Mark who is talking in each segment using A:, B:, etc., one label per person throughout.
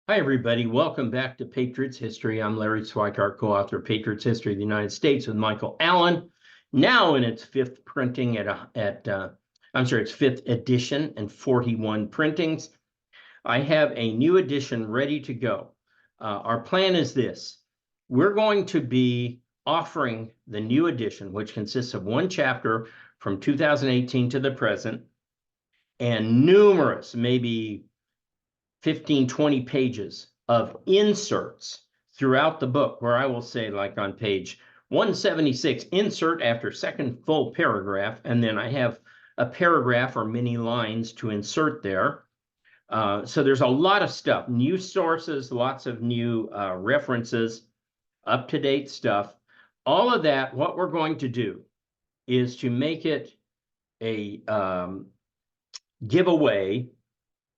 A: Hi, everybody. Welcome back to Patriots History. I'm Larry Swikart, co-author of Patriots History of the United States with Michael Allen, now in its fifth printing its fifth edition and 41 printings. I have a new edition ready to go. Our plan is this. We're going to be offering the new edition, which consists of one chapter from 2018 to the present, and numerous, maybe 15, 20 pages of inserts throughout the book, where I will say, like on page 176, insert after second full paragraph, and then I have a paragraph or many lines to insert there. So there's a lot of stuff, new sources, lots of new references, up-to-date stuff. All of that, what we're going to do is to make it a giveaway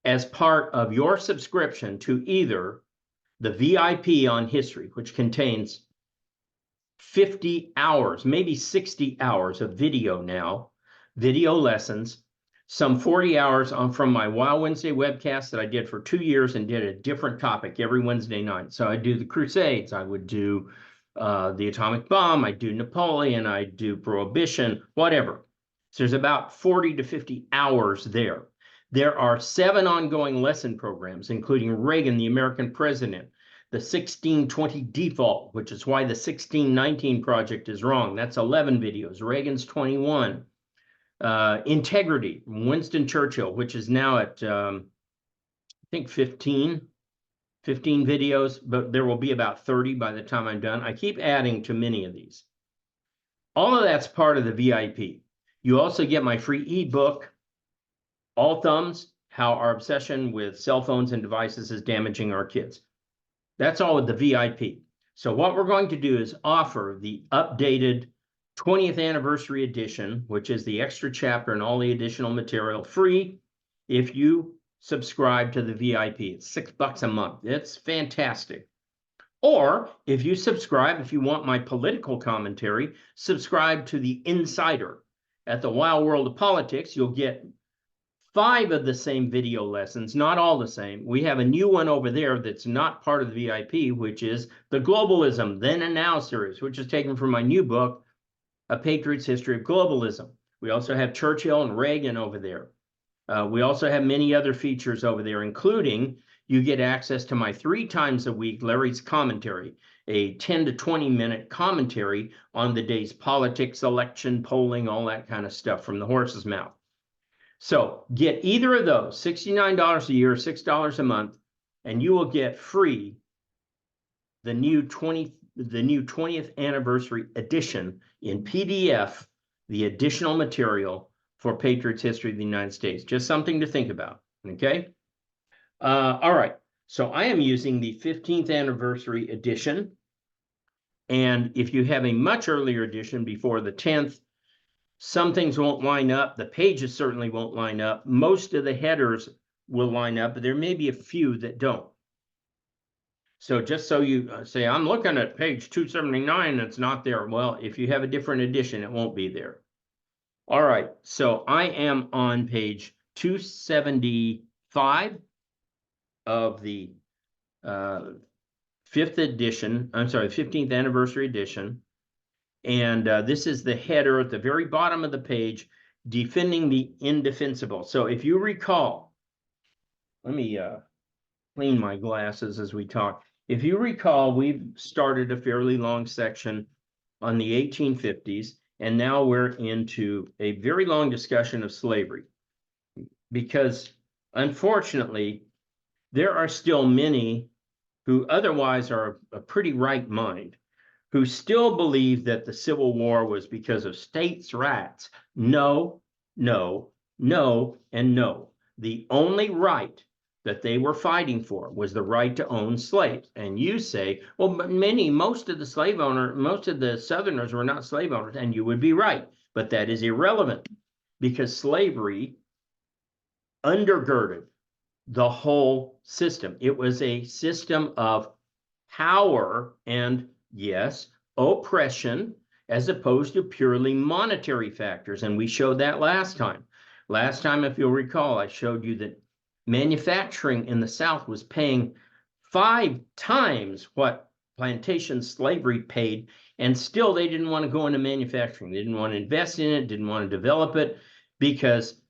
A: as part of your subscription to either the VIP on history, which contains 50 hours, maybe 60 hours of video now, video lessons, some 40 hours from my Wild Wednesday webcast that I did for 2 years and did a different topic every Wednesday night. So I do the Crusades, I would do the atomic bomb, I do Napoleon, I do Prohibition, whatever. So there's about 40 to 50 hours there. There are 7 ongoing lesson programs, including Reagan, the American president, the 1620 default, which is why the 1619 project is wrong. That's 11 videos. Reagan's 21. Integrity, Winston Churchill, which is now at, I think 15 videos, but there will be about 30 by the time I'm done. I keep adding to many of these. All of that's part of the VIP. You also get my free ebook, All Thumbs, How Our Obsession with Cell Phones and Devices is Damaging Our Kids. That's all with the VIP. So what we're going to do is offer the updated 20th anniversary edition, which is the extra chapter and all the additional material, free if you subscribe to the VIP. It's $6 a month. It's fantastic. Or if you subscribe, if you want my political commentary, subscribe to the Insider. At the Wild World of Politics, you'll get 5 of the same video lessons, not all the same. We have a new one over there that's not part of the VIP, which is the Globalism, Then and Now series, which is taken from my new book, A Patriot's History of Globalism. We also have Churchill and Reagan over there. We also have many other features over there, including you get access to my 3 times a week Larry's commentary, a 10 to 20 minute commentary on the day's politics, election, polling, all that kind of stuff from the horse's mouth. So get either of those, $69 a year, $6 a month, and you will get free the new 20th anniversary edition in PDF, the additional material for Patriots History of the United States. Just something to think about, okay? All right, so I am using the 15th anniversary edition, and if you have a much earlier edition before the 10th, some things won't line up. The pages certainly won't line up. Most of the headers will line up, but there may be a few that don't. So just so you say, I'm looking at page 279, it's not there. Well, if you have a different edition, it won't be there. All right, so I am on page 275 of the 15th anniversary edition. And this is the header at the very bottom of the page, Defending the Indefensible. So if you recall, let me clean my glasses as we talk. If you recall, we've started a fairly long section on the 1850s, and now we're into a very long discussion of slavery. Because unfortunately, there are still many who otherwise are a pretty right mind, who still believe that the Civil War was because of states' rights. No, no, no, and no. The only right that they were fighting for was the right to own slaves. And you say, well, but most of the Southerners were not slave owners, and you would be right. But that is irrelevant, because slavery undergirded the whole system. It was a system of power and, yes, oppression, as opposed to purely monetary factors. And we showed that last time. Last time, if you'll recall, I showed you that manufacturing in the South was paying 5 times what plantation slavery paid, and still they didn't want to go into manufacturing. They didn't want to invest in it, didn't want to develop it, because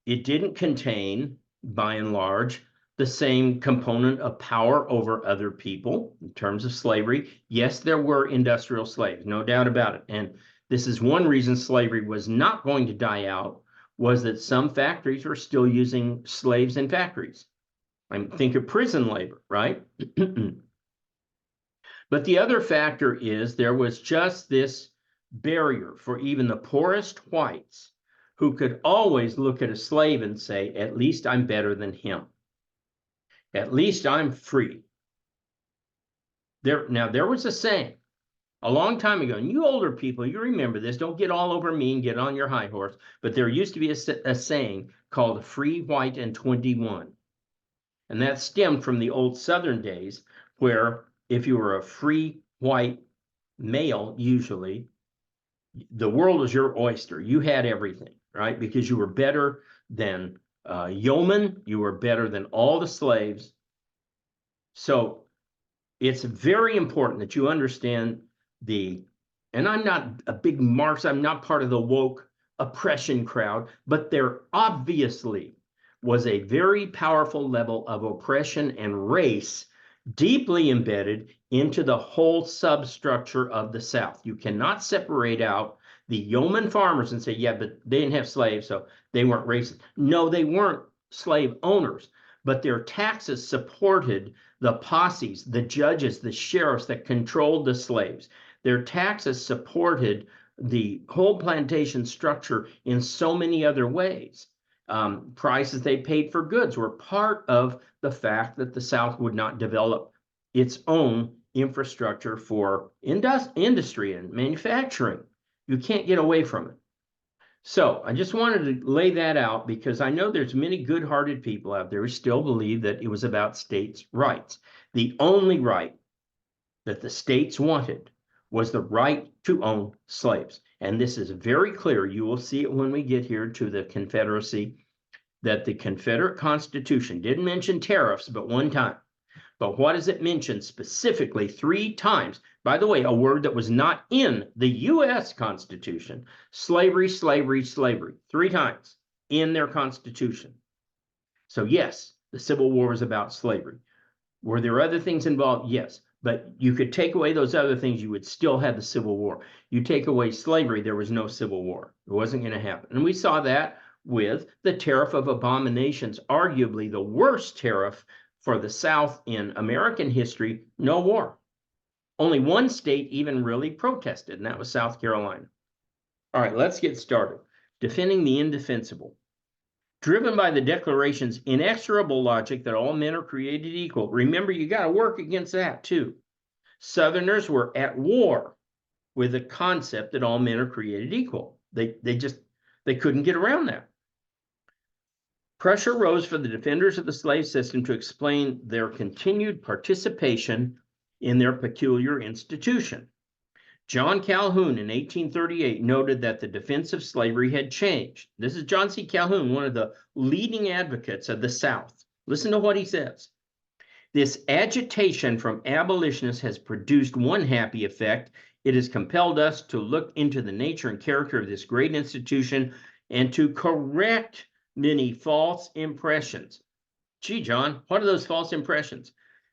A: it didn't contain, by and large, the same component of power over other people in terms of slavery. Yes, there were industrial slaves, no doubt about it. And this is one reason slavery was not going to die out, was that some factories were still using slaves in factories. I mean, think of prison labor, right? But the other factor is there was just this barrier for even the poorest whites, who could always look at a slave and say, at least I'm better than him. At least I'm free. Now, there was a saying a long time ago, and you older people, you remember this, don't get all over me and get on your high horse, but there used to be a saying called free white and 21. And that stemmed from the old Southern days, where if you were a free white male, usually, the world was your oyster. You had everything, right? Because you were better than yeomen, you were better than all the slaves. So it's very important that you understand and I'm not a big Marx, I'm not part of the woke oppression crowd, but there obviously was a very powerful level of oppression and race deeply embedded into the whole substructure of the South. You cannot separate out the yeoman farmers and say, yeah, but they didn't have slaves, so they weren't racist. No, they weren't slave owners, but their taxes supported the posses, the judges, the sheriffs that controlled the slaves. Their taxes supported the whole plantation structure in so many other ways. Prices they paid for goods were part of the fact that the South would not develop its own infrastructure for industry and manufacturing. You can't get away from it. So I just wanted to lay that out, because I know there's many good-hearted people out there who still believe that it was about states' rights. The only right that the states wanted was the right to own slaves. And this is very clear. You will see it when we get here to the Confederacy, that the Confederate Constitution didn't mention tariffs but one time. But what does it mention specifically 3 times? By the way, a word that was not in the U.S. Constitution: slavery, slavery, slavery, 3 times in their Constitution. So yes, the Civil War was about slavery. Were there other things involved? Yes. But you could take away those other things, you would still have the Civil War. You take away slavery, there was no Civil War. It wasn't going to happen. And we saw that with the Tariff of Abominations, arguably the worst tariff for the South in American history. No war. Only one state even really protested, and that was South Carolina. All right, let's get started. Defending the indefensible. Driven by the Declaration's inexorable logic that all men are created equal. Remember, you got to work against that too. Southerners were at war with the concept that all men are created equal. They couldn't get around that. Pressure rose for the defenders of the slave system to explain their continued participation in their peculiar institution. John Calhoun in 1838 noted that the defense of slavery had changed. This is John C. Calhoun, one of the leading advocates of the South. Listen to what he says. This agitation from abolitionists has produced one happy effect. It has compelled us to look into the nature and character of this great institution and to correct many false impressions. Gee, John, what are those false impressions?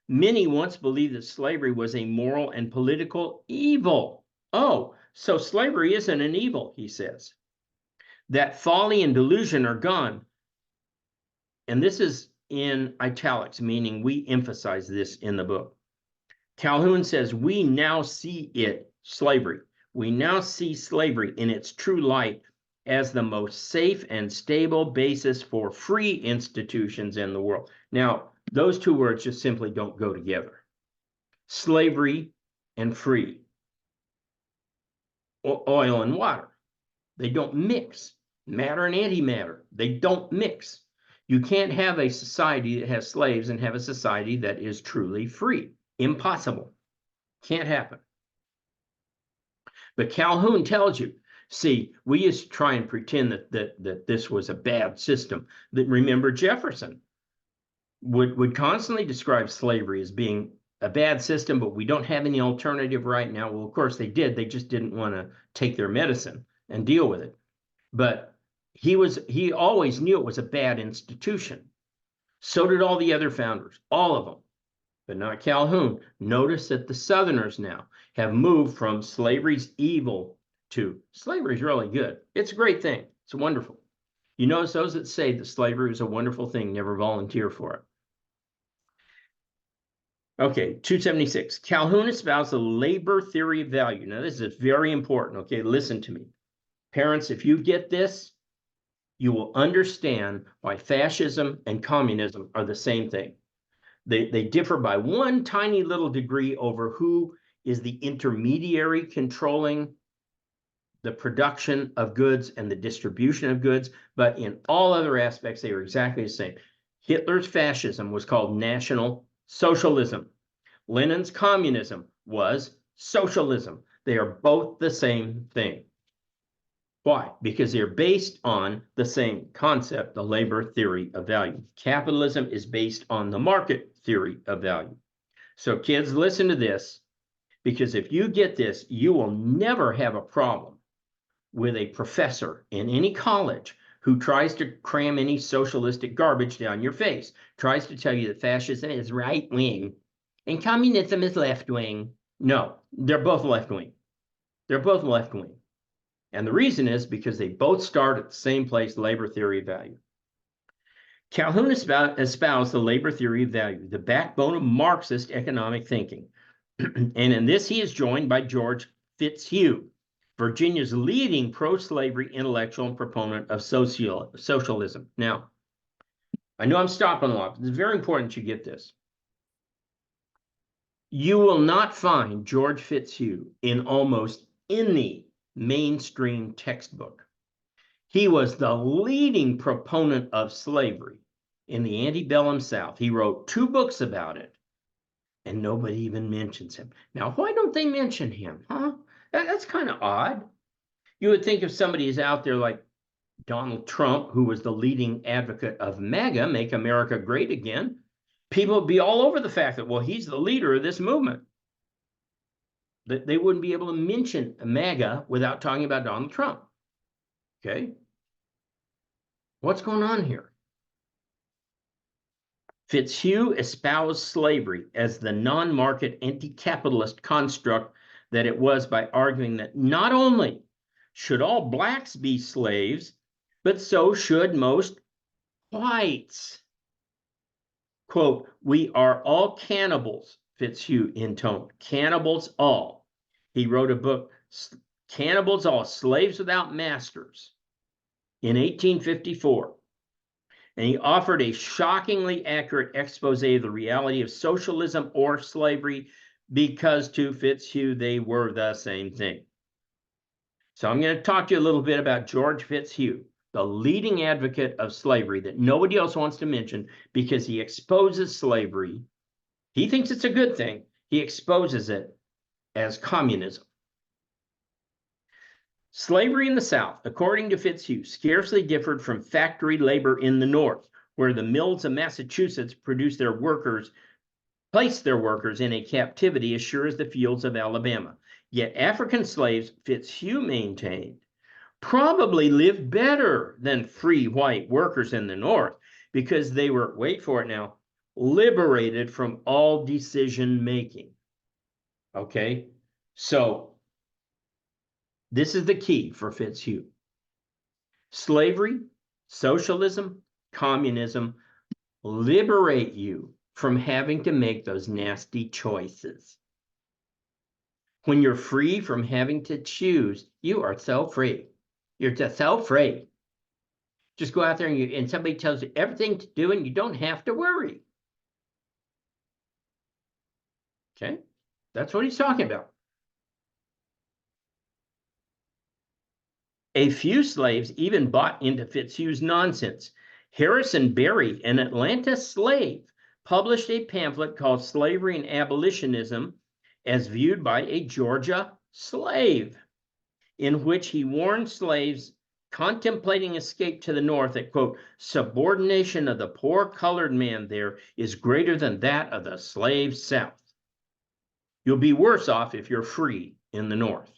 A: Many once believed that slavery was a moral and political evil. Oh, so slavery isn't an evil, he says. That folly and delusion are gone. And this is in italics, meaning we emphasize this in the book. Calhoun says, we now see it, slavery. We now see slavery in its true light as the most safe and stable basis for free institutions in the world. Now, those two words just simply don't go together. Slavery and free. Oil and water. They don't mix. Matter and antimatter. They don't mix. You can't have a society that has slaves and have a society that is truly free. Impossible. Can't happen. But Calhoun tells you, see, we used to try and pretend that this was a bad system. That remember Jefferson. would constantly describe slavery as being a bad system, but we don't have any alternative right now. Well, of course they did. They just didn't want to take their medicine and deal with it. But he always knew it was a bad institution. So did all the other founders, all of them, but not Calhoun. Notice that the Southerners now have moved from slavery's evil to slavery's really good. It's a great thing. It's wonderful. You notice those that say that slavery is a wonderful thing never volunteer for it. Okay, 276. Calhoun espoused the labor theory of value. Now, this is very important. Okay, listen to me. Parents, if you get this, you will understand why fascism and communism are the same thing. They differ by one tiny little degree over who is the intermediary controlling the production of goods and the distribution of goods, but in all other aspects, they are exactly the same. Hitler's fascism was called National Socialism. Lenin's communism was socialism. They are both the same thing. Why? Because they're based on the same concept, the labor theory of value. Capitalism is based on the market theory of value. So kids, listen to this, because if you get this, you will never have a problem with a professor in any college who tries to cram any socialistic garbage down your face, tries to tell you that fascism is right wing and communism is left wing. No, they're both left wing. They're both left wing. And the reason is because they both start at the same place, labor theory of value. Calhoun espoused the labor theory of value, the backbone of Marxist economic thinking. And in this, he is joined by George Fitzhugh, Virginia's leading pro-slavery intellectual and proponent of socialism. Now, I know I'm stopping a lot, but it's very important you get this. You will not find George Fitzhugh in almost any mainstream textbook. He was the leading proponent of slavery in the antebellum South. He wrote 2 books about it, and nobody even mentions him. Now, why don't they mention him, huh? That's kind of odd. You would think if somebody is out there like Donald Trump, who was the leading advocate of MAGA, Make America Great Again, people would be all over the fact that, well, he's the leader of this movement. They wouldn't be able to mention MAGA without talking about Donald Trump. Okay? What's going on here? Fitzhugh espoused slavery as the non-market anti-capitalist construct that it was by arguing that not only should all blacks be slaves, but so should most whites. Quote, we are all cannibals, Fitzhugh intoned. Cannibals all. He wrote a book, Cannibals All, Slaves Without Masters, in 1854. And he offered a shockingly accurate expose of the reality of socialism or slavery because to Fitzhugh, they were the same thing. So I'm going to talk to you a little bit about George Fitzhugh, the leading advocate of slavery that nobody else wants to mention because he exposes slavery. He thinks it's a good thing. He exposes it as communism. Slavery in the South, according to Fitzhugh, scarcely differed from factory labor in the North, where the mills of Massachusetts placed their workers in a captivity as sure as the fields of Alabama. Yet African slaves, Fitzhugh maintained, probably lived better than free white workers in the North because they were, wait for it now, liberated from all decision making. Okay, so this is the key for Fitzhugh. Slavery, socialism, communism liberate you from having to make those nasty choices. When you're free from having to choose, you are so free. You're just so free. Just go out there and somebody tells you everything to do and you don't have to worry. Okay, that's what he's talking about. A few slaves even bought into Fitzhugh's nonsense. Harrison Berry, an Atlanta slave, published a pamphlet called Slavery and Abolitionism as Viewed by a Georgia Slave, in which he warned slaves contemplating escape to the North, that, quote, subordination of the poor colored man there is greater than that of the slave South. You'll be worse off if you're free in the North.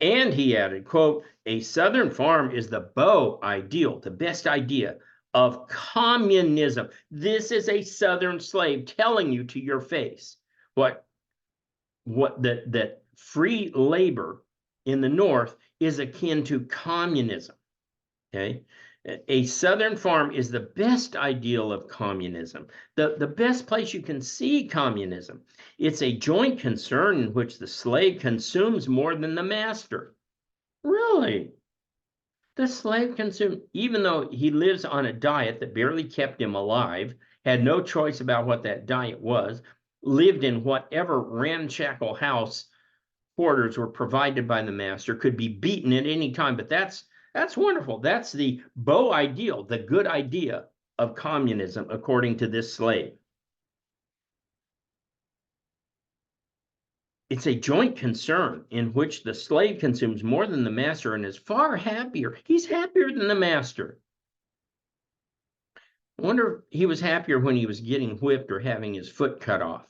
A: And he added, quote, a Southern farm is the beau ideal, the best idea of communism. This is a Southern slave telling you to your face that free labor in the North is akin to communism. Okay. A Southern farm is the best ideal of communism, the best place you can see communism. It's a joint concern in which the slave consumes more than the master. Really? The slave consumes, even though he lives on a diet that barely kept him alive, had no choice about what that diet was, lived in whatever ramshackle house quarters were provided by the master, could be beaten at any time. But that's wonderful. That's the beau ideal, the good idea of communism, according to this slave. It's a joint concern in which the slave consumes more than the master and is far happier. He's happier than the master. I wonder if he was happier when he was getting whipped or having his foot cut off.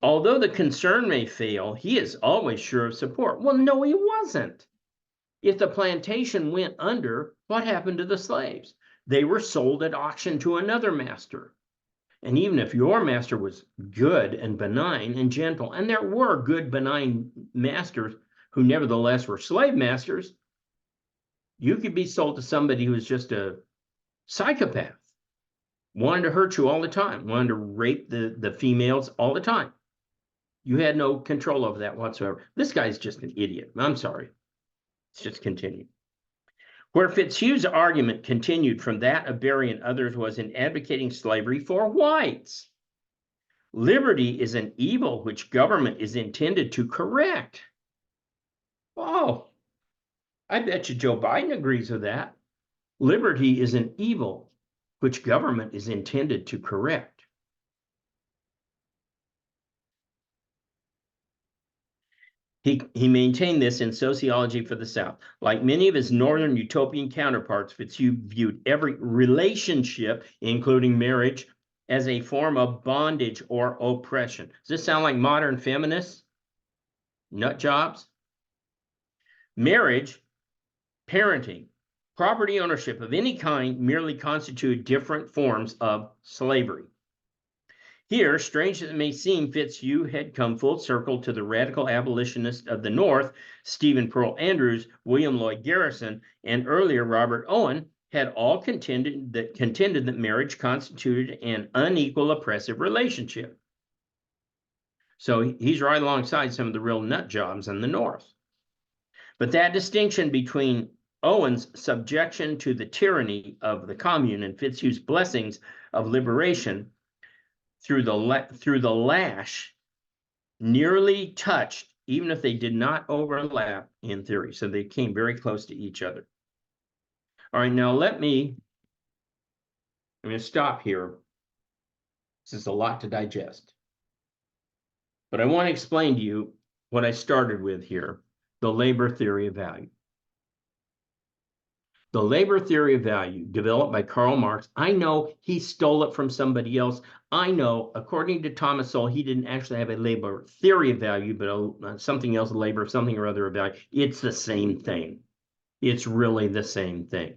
A: Although the concern may fail, he is always sure of support. Well, no, he wasn't. If the plantation went under, what happened to the slaves? They were sold at auction to another master. And even if your master was good and benign and gentle, and there were good, benign masters who nevertheless were slave masters, you could be sold to somebody who was just a psychopath, wanted to hurt you all the time, wanted to rape the females all the time. You had no control over that whatsoever. This guy's just an idiot. I'm sorry. Let's just continue. Where Fitzhugh's argument continued from that of Berry and others was in advocating slavery for whites. Liberty is an evil which government is intended to correct. Oh, I bet you Joe Biden agrees with that. Liberty is an evil which government is intended to correct. He maintained this in Sociology for the South. Like many of his northern utopian counterparts, Fitzhugh viewed every relationship, including marriage, as a form of bondage or oppression. Does this sound like modern feminists? Nut jobs? Marriage, parenting, property ownership of any kind merely constitute different forms of slavery. Here, strange as it may seem, Fitzhugh had come full circle to the radical abolitionists of the North, Stephen Pearl Andrews, William Lloyd Garrison, and earlier Robert Owen, had all contended that marriage constituted an unequal, oppressive relationship. So he's right alongside some of the real nut jobs in the North. But that distinction between Owen's subjection to the tyranny of the commune and Fitzhugh's blessings of liberation through the lash nearly touched, even if they did not overlap in theory. So they came very close to each other. All right, now I'm going to stop here. This is a lot to digest. But I want to explain to you what I started with here, the labor theory of value. The labor theory of value developed by Karl Marx. I know he stole it from somebody else. I know, according to Thomas Sowell, he didn't actually have a labor theory of value, but something else, labor, something or other of value. It's the same thing. It's really the same thing.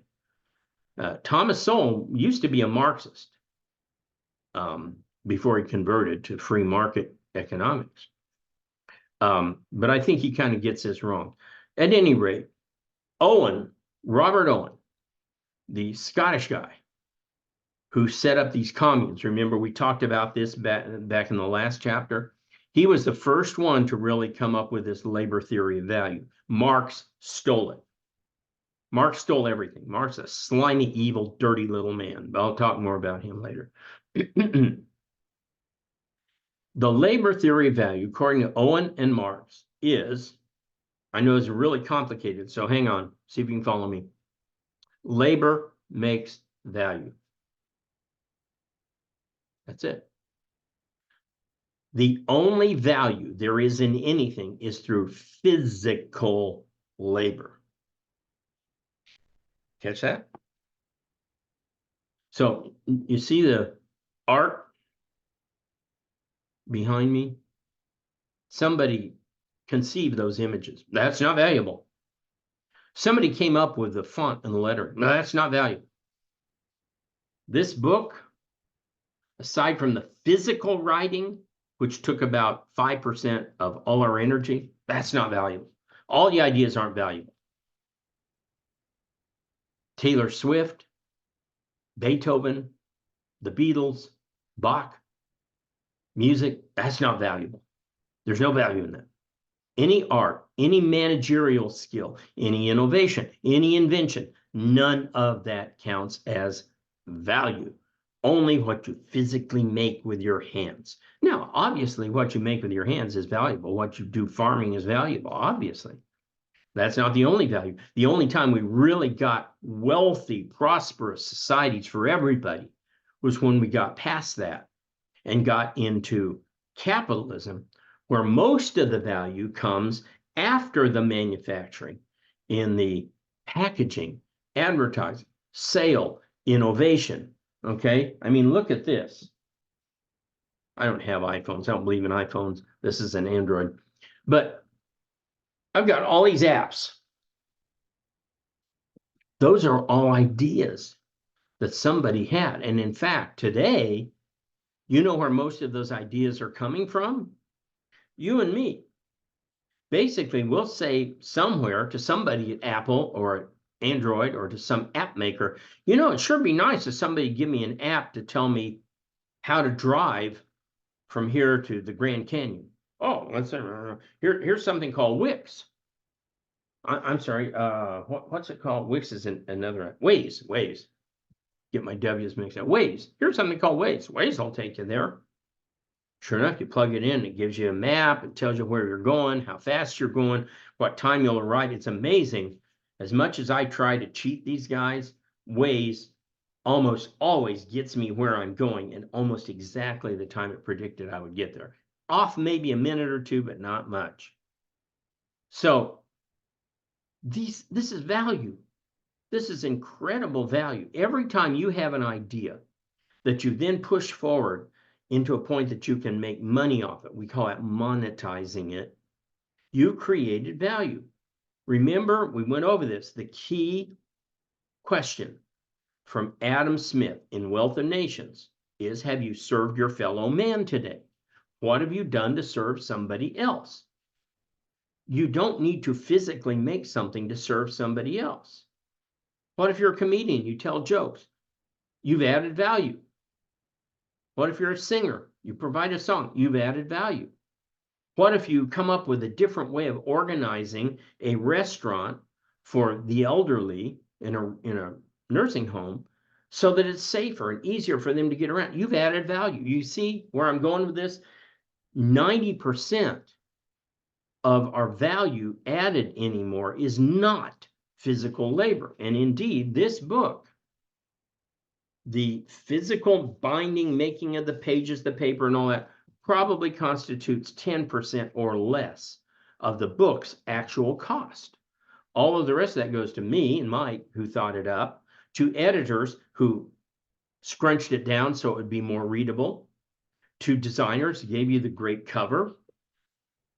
A: Thomas Sowell used to be a Marxist before he converted to free market economics. But I think he kind of gets this wrong. At any rate, Robert Owen, the Scottish guy who set up these communes. Remember, we talked about this back in the last chapter. He was the first one to really come up with this labor theory of value. Marx stole it. Marx stole everything. Marx is a slimy, evil, dirty little man. But I'll talk more about him later. The labor theory of value, according to Owen and Marx, is, I know it's really complicated, so hang on, see if you can follow me. Labor makes value. That's it. The only value there is in anything is through physical labor. Catch that? So you see the art behind me? Somebody conceived those images. That's not valuable. Somebody came up with the font and the lettering. No, that's not valuable. This book, aside from the physical writing, which took about 5% of all our energy, that's not valuable. All the ideas aren't valuable. Taylor Swift, Beethoven, the Beatles, Bach, music, that's not valuable. There's no value in that. Any art, any managerial skill, any innovation, any invention, none of that counts as value. Only what you physically make with your hands. Now, obviously, what you make with your hands is valuable. What you do farming is valuable, obviously. That's not the only value. The only time we really got wealthy, prosperous societies for everybody was when we got past that and got into capitalism, where most of the value comes after the manufacturing, in the packaging, advertising, sale, innovation. Okay? I mean, look at this. I don't have iPhones. I don't believe in iPhones. This is an Android. But I've got all these apps. Those are all ideas that somebody had. And in fact, today, you know where most of those ideas are coming from? You and me. Basically, we'll say somewhere to somebody at Apple or Android or to some app maker, you know, it sure be nice if somebody give me an app to tell me how to drive from here to the Grand Canyon. Oh, let's say here's something called Wix. I'm sorry, what's it called? Wix is another Waze. Get my W's mixed up. Waze. Here's something called Waze. Waze will take you there. Sure enough, you plug it in, it gives you a map, it tells you where you're going, how fast you're going, what time you'll arrive. It's amazing. As much as I try to cheat these guys, Waze almost always gets me where I'm going and almost exactly the time it predicted I would get there. Off maybe a minute or two, but not much. So this is value. This is incredible value. Every time you have an idea that you then push forward into a point that you can make money off it, we call it monetizing it, you created value. Remember, we went over this. The key question from Adam Smith in Wealth of Nations is, have you served your fellow man today? What have you done to serve somebody else? You don't need to physically make something to serve somebody else. What if you're a comedian? You tell jokes. You've added value. What if you're a singer? You provide a song. You've added value. What if you come up with a different way of organizing a restaurant for the elderly in a nursing home so that it's safer and easier for them to get around? You've added value. You see where I'm going with this? 90% of our value added anymore is not physical labor. And indeed, this book, the physical binding, making of the pages, the paper, and all that, probably constitutes 10% or less of the book's actual cost. All of the rest of that goes to me and Mike, who thought it up, to editors who scrunched it down so it would be more readable, to designers who gave you the great cover,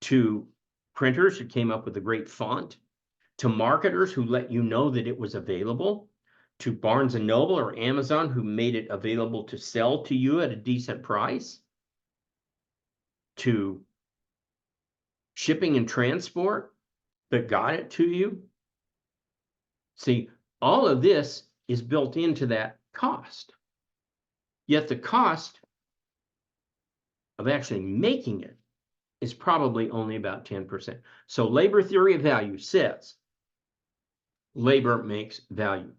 A: to printers who came up with a great font, to marketers who let you know that it was available, to Barnes & Noble or Amazon who made it available to sell to you at a decent price, to shipping and transport that got it to you. See, all of this is built into that cost. Yet the cost of actually making it is probably only about 10%. So labor theory of value says labor makes value.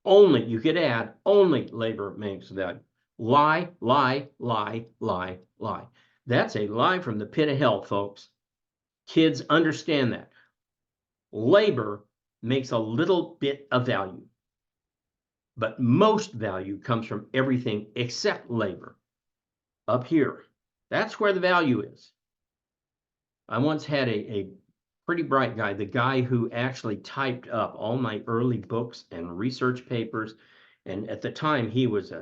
A: Only, you could add, only labor makes value. Lie, lie, lie, lie, lie. That's a lie from the pit of hell, folks. Kids, understand that. Labor makes a little bit of value, but most value comes from everything except labor. Up here, that's where the value is. I once had a pretty bright guy, the guy who actually typed up all my early books and research papers. And at the time, he was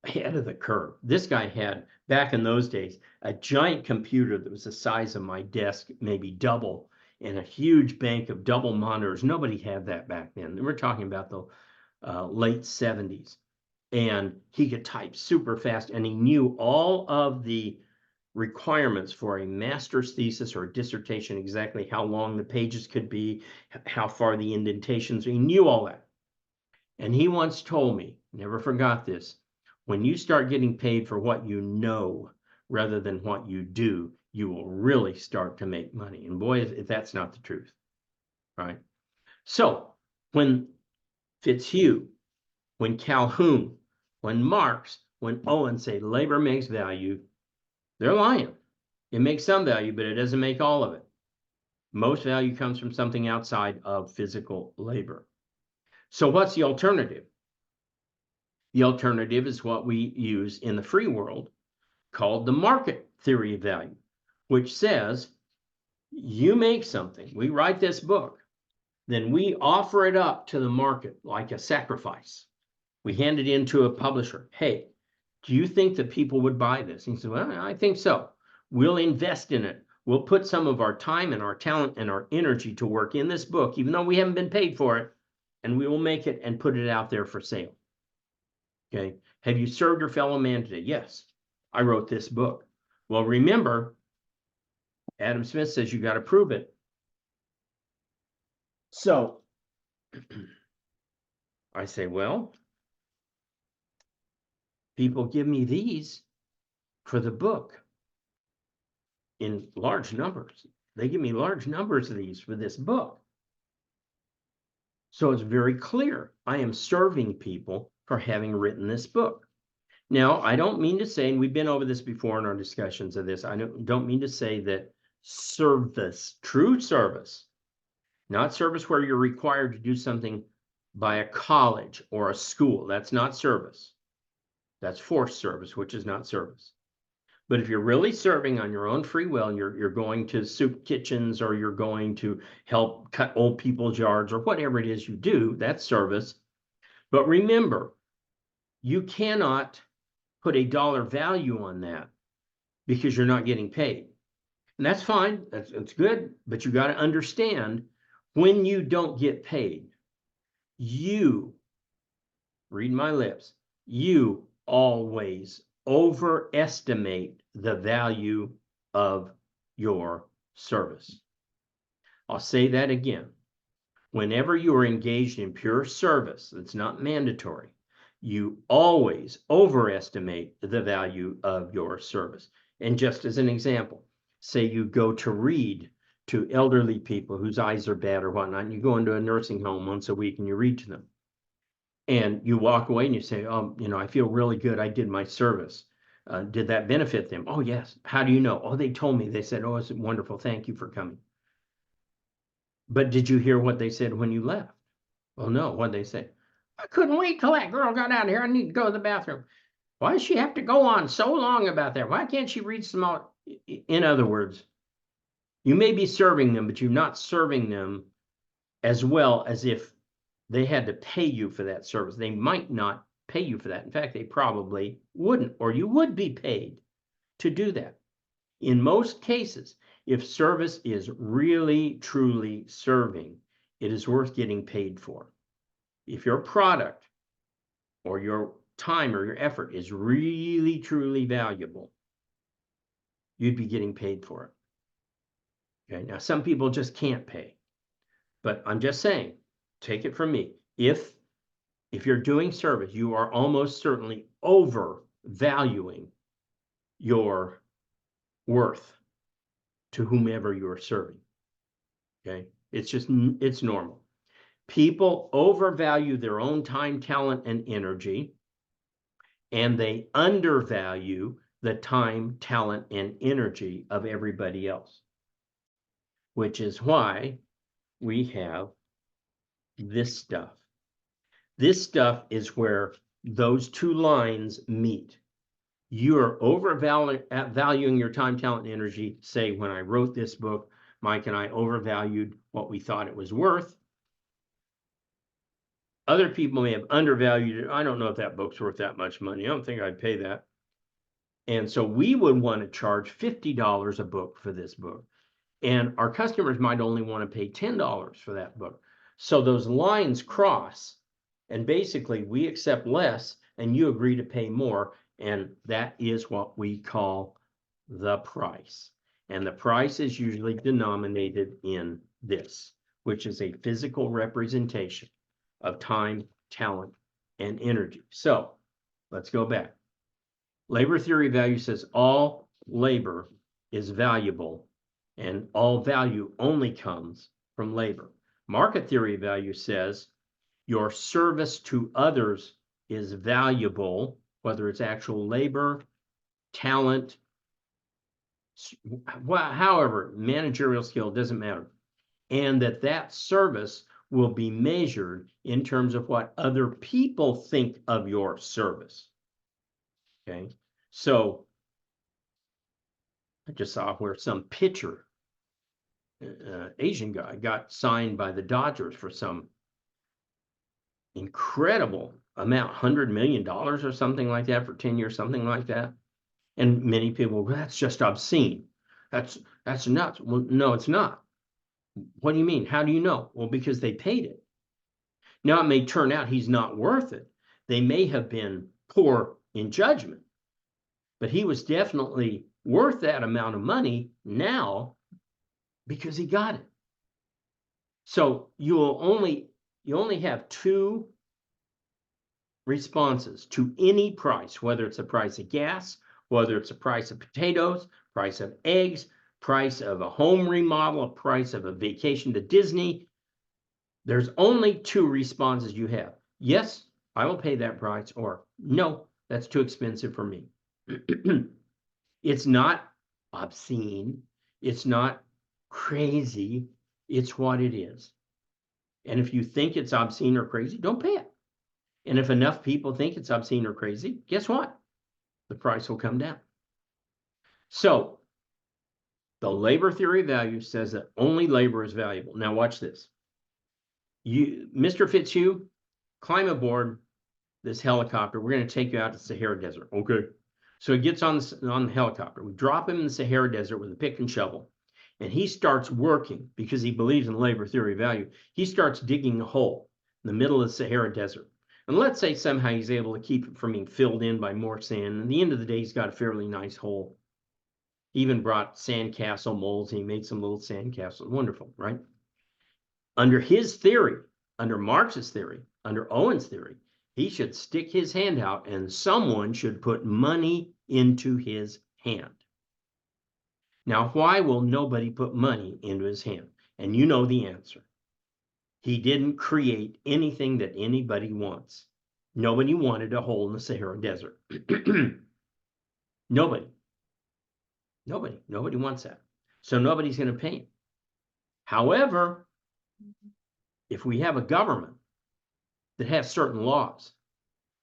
A: ahead of the curve. This guy had, back in those days, a giant computer that was the size of my desk, maybe double, and a huge bank of double monitors. Nobody had that back then. We're talking about the late 70s. And he could type super fast, and he knew all of the requirements for a master's thesis or a dissertation, exactly how long the pages could be, how far the indentations. He knew all that. And he once told me, never forgot this, when you start getting paid for what you know rather than what you do, you will really start to make money. And boy, if that's not the truth, right? So when Fitzhugh, when Calhoun, when Marx, when Owen say labor makes value, they're lying. It makes some value, but it doesn't make all of it. Most value comes from something outside of physical labor. So what's the alternative? The alternative is what we use in the free world called the market theory of value, which says you make something, we write this book, then we offer it up to the market like a sacrifice. We hand it in to a publisher. Hey, do you think that people would buy this? And he said, well, I think so. We'll invest in it. We'll put some of our time and our talent and our energy to work in this book, even though we haven't been paid for it, and we will make it and put it out there for sale. Okay. Have you served your fellow man today? Yes. I wrote this book. Well, remember, Adam Smith says you got to prove it. So I say, well, people give me these for the book in large numbers. They give me large numbers of these for this book. So it's very clear I am serving people for having written this book. Now, I don't mean to say, and we've been over this before in our discussions of this, I don't mean to say that service, true service, not service where you're required to do something by a college or a school, that's not service. That's forced service, which is not service. But if you're really serving on your own free will, and you're going to soup kitchens, or you're going to help cut old people's yards, or whatever it is you do, that's service. But remember, you cannot put a dollar value on that because you're not getting paid. And that's fine, that's good, but you got to understand when you don't get paid, you, read my lips, you always overestimate the value of your service. I'll say that again. Whenever you are engaged in pure service, that's not mandatory, you always overestimate the value of your service. And just as an example, say you go to read to elderly people whose eyes are bad or whatnot, and you go into a nursing home once a week and you read to them. And you walk away and you say, oh, I feel really good. I did my service. Did that benefit them? Oh, yes. How do you know? Oh, they told me. They said, oh, it's wonderful. Thank you for coming. But did you hear what they said when you left? Well, no. What did they say? I couldn't wait till that girl got out here. I need to go to the bathroom. Why does she have to go on so long about that? Why can't she read some out? In other words, you may be serving them, but you're not serving them as well as if they had to pay you for that service. They might not pay you for that. In fact, they probably wouldn't, or you would be paid to do that. In most cases, if service is really, truly serving, it is worth getting paid for. If your product or your time or your effort is really, truly valuable, you'd be getting paid for it. Okay, now some people just can't pay, but I'm just saying, take it from me. If you're doing service, you are almost certainly overvaluing your worth to whomever you're serving. Okay, it's normal. People overvalue their own time, talent, and energy, and they undervalue the time, talent, and energy of everybody else, which is why we have this stuff. This stuff is where those two lines meet. You are overvaluing your time, talent, and energy. Say, when I wrote this book, Mike and I overvalued what we thought it was worth. Other people may have undervalued it. I don't know if that book's worth that much money. I don't think I'd pay that. And so we would want to charge $50 a book for this book. And our customers might only want to pay $10 for that book. So those lines cross, and basically we accept less and you agree to pay more. And that is what we call the price. And the price is usually denominated in this, which is a physical representation of time, talent, and energy. So let's go back. Labor theory of value says all labor is valuable and all value only comes from labor. Market theory of value says your service to others is valuable, whether it's actual labor, talent, however, managerial skill, doesn't matter. And that service will be measured in terms of what other people think of your service. Okay, so I just saw where some pitcher, Asian guy, got signed by the Dodgers for some incredible amount, $100 million or something like that for 10 years, something like that. And many people, well, that's just obscene. That's nuts. Well, no, it's not. What do you mean? How do you know? Well, because they paid it. Now, it may turn out he's not worth it. They may have been poor in judgment, but he was definitely worth that amount of money now because he got it. So you only have two responses to any price, whether it's the price of gas, whether it's the price of potatoes, price of eggs, price of a home remodel, a price of a vacation to Disney. There's only two responses you have. Yes, I will pay that price, or no, that's too expensive for me. It's not obscene. It's not crazy. It's what it is. And if you think it's obscene or crazy, don't pay it. And if enough people think it's obscene or crazy, guess what? The price will come down. So the labor theory of value says that only labor is valuable. Now watch this. Mr. Fitzhugh, climb aboard this helicopter. We're going to take you out to the Sahara Desert. Okay. So he gets on the helicopter. We drop him in the Sahara Desert with a pick and shovel. And he starts working because he believes in labor theory of value. He starts digging a hole in the middle of the Sahara Desert. And let's say somehow he's able to keep it from being filled in by more sand. And at the end of the day, he's got a fairly nice hole. He even brought sandcastle molds. And he made some little sandcastles. Wonderful, right? Under his theory, under Marx's theory, under Owen's theory, he should stick his hand out and someone should put money into his hand. Now, why will nobody put money into his hand? And you know the answer. He didn't create anything that anybody wants. Nobody wanted a hole in the Sahara Desert. Nobody wants that. So nobody's going to pay him. However, if we have a government that has certain laws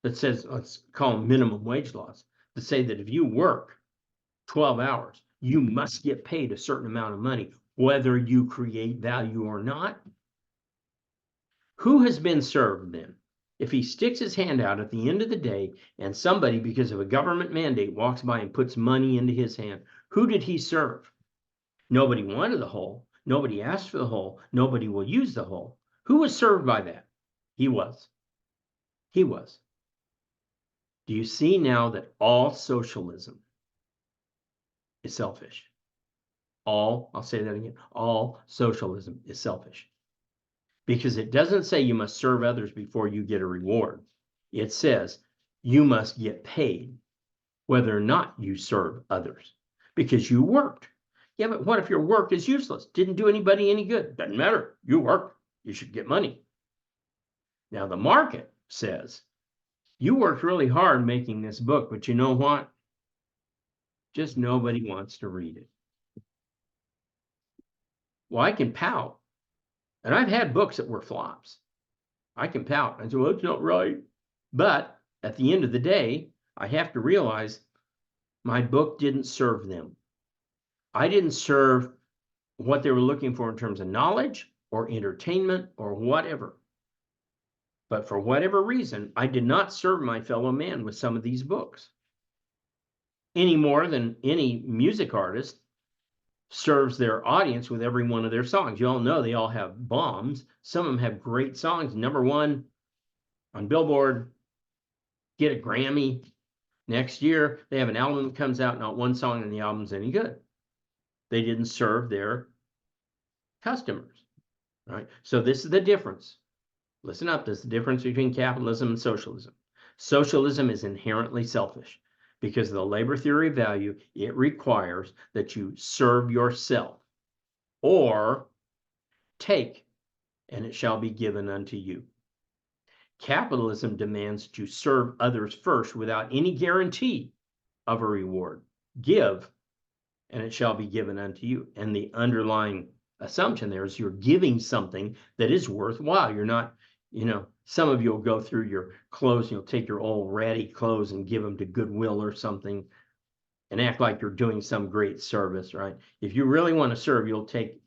A: that says, let's call them minimum wage laws, that say that if you work 12 hours, you must get paid a certain amount of money, whether you create value or not. Who has been served then? If he sticks his hand out at the end of the day and somebody, because of a government mandate, walks by and puts money into his hand, who did he serve? Nobody wanted the hole. Nobody asked for the hole. Nobody will use the hole. Who was served by that? He was. He was. Do you see now that all socialism is selfish? I'll say that again, all socialism is selfish. Because it doesn't say you must serve others before you get a reward. It says you must get paid whether or not you serve others because you worked. Yeah, but what if your work is useless? Didn't do anybody any good. Doesn't matter. You worked. You should get money. Now the market says you worked really hard making this book, but you know what? Just nobody wants to read it. Well, I can pout. And I've had books that were flops. I can pout. I say, well, it's not right. But at the end of the day, I have to realize my book didn't serve them. I didn't serve what they were looking for in terms of knowledge or entertainment or whatever. But for whatever reason, I did not serve my fellow man with some of these books any more than any music artist serves their audience with every one of their songs. You all know they all have bombs. Some of them have great songs. #1 on Billboard, get a Grammy. Next year, they have an album that comes out, not one song in the album's any good. They didn't serve their customers, right? So this is the difference. Listen up, this is the difference between capitalism and socialism. Socialism is inherently selfish because of the labor theory of value. It requires that you serve yourself or take, and it shall be given unto you. Capitalism demands that you serve others first without any guarantee of a reward. Give, and it shall be given unto you. And the underlying assumption there is you're giving something that is worthwhile. You're not, some of you will go through your clothes, you'll take your old ratty clothes and give them to Goodwill or something and act like you're doing some great service, right? If you really want to serve, you'll take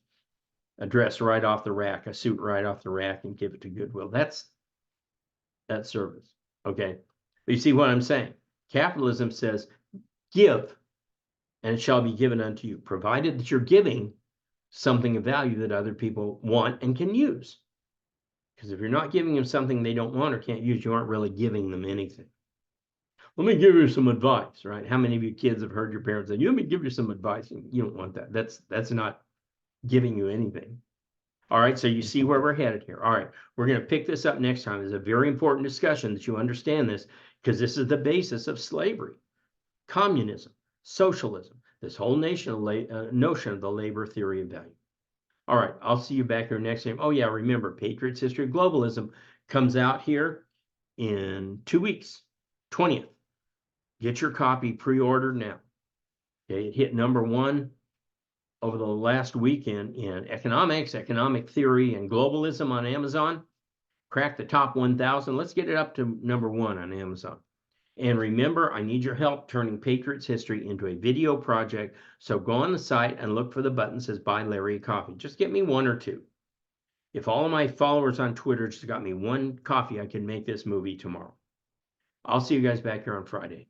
A: a dress right off the rack, a suit right off the rack and give it to Goodwill. That's service, okay? But you see what I'm saying? Capitalism says, give, and it shall be given unto you, provided that you're giving something of value that other people want and can use. Because if you're not giving them something they don't want or can't use, you aren't really giving them anything. Let me give you some advice, right? How many of you kids have heard your parents say, let me give you some advice? And you don't want that. That's not giving you anything. All right, so you see where we're headed here. All right, we're going to pick this up next time. It's a very important discussion that you understand this, because this is the basis of slavery, communism, socialism, this whole notion of the labor theory of value. All right, I'll see you back here next time. Oh yeah, remember, Patriot's History of Globalism comes out here in 2 weeks, 20th. Get your copy pre-ordered now. Okay, it hit #1 over the last weekend in economics, economic theory, and globalism on Amazon. Cracked the top 1,000. Let's get it up to #1 on Amazon. And remember, I need your help turning Patriot's History into a video project. So go on the site and look for the button that says Buy Larry a Coffee. Just get me 1 or 2. If all of my followers on Twitter just got me 1 coffee, I can make this movie tomorrow. I'll see you guys back here on Friday.